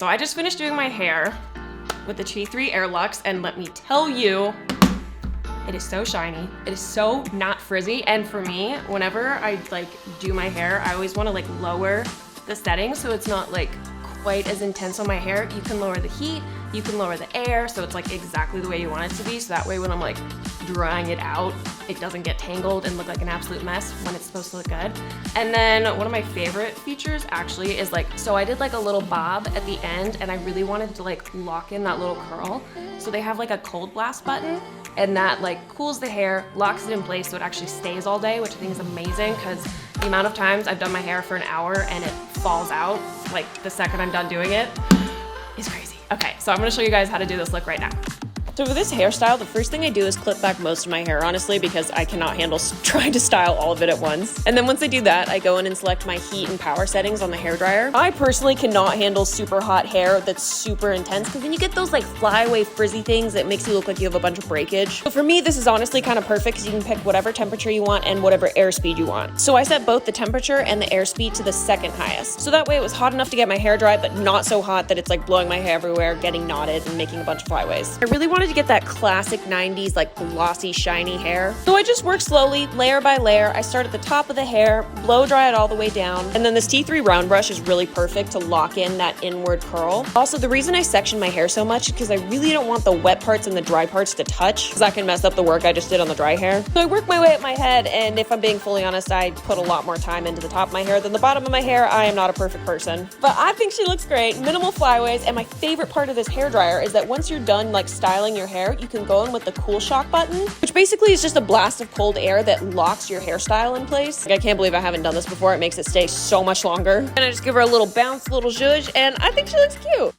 So I just finished doing my hair with the T3 AireLuxe, and let me tell you, it is so shiny. It is so not frizzy. And for me, whenever I like do my hair, I always want to like lower the setting so it's not like quite as intense on my hair. You can lower the heat, you can lower the air, so it's like exactly the way you want it to be. So that way when I'm like drying it out, it doesn't get tangled and look like an absolute mess when it's supposed to look good. And then one of my favorite features actually is like, so I did like a little bob at the end and I really wanted to like lock in that little curl. So they have like a cold blast button and that like cools the hair, locks it in place so it actually stays all day, which I think is amazing because the amount of times I've done my hair for an hour and it falls out like the second I'm done doing it is crazy. Okay, so I'm gonna show you guys how to do this look right now. So for this hairstyle, the first thing I do is clip back most of my hair, honestly, because I cannot handle trying to style all of it at once. And then once I do that, I go in and select my heat and power settings on the hairdryer. I personally cannot handle super hot hair that's super intense, because then you get those like flyaway frizzy things that makes you look like you have a bunch of breakage. So for me, this is honestly kind of perfect because you can pick whatever temperature you want and whatever airspeed you want. So I set both the temperature and the airspeed to the second highest. So that way it was hot enough to get my hair dry, but not so hot that it's like blowing my hair everywhere, getting knotted and making a bunch of flyaways. I really wanted to get that classic 90s like glossy shiny hair, so I just work slowly layer by layer. I start at the top of the hair, blow dry it all the way down, and then this T3 round brush is really perfect to lock in that inward curl. Also, the reason I section my hair so much is because I really don't want the wet parts and the dry parts to touch, because that can mess up the work I just did on the dry hair. So I work my way up my head, and if I'm being fully honest, I put a lot more time into the top of my hair than the bottom of my hair. I am not a perfect person, but I think she looks great. Minimal flyaways, and my favorite part of this hairdryer is that once you're done like styling your hair, you can go in with the cool shock button, which basically is just a blast of cold air that locks your hairstyle in place. Like, I can't believe I haven't done this before. It makes it stay so much longer. And I just give her a little bounce, a little zhuzh, and I think she looks cute.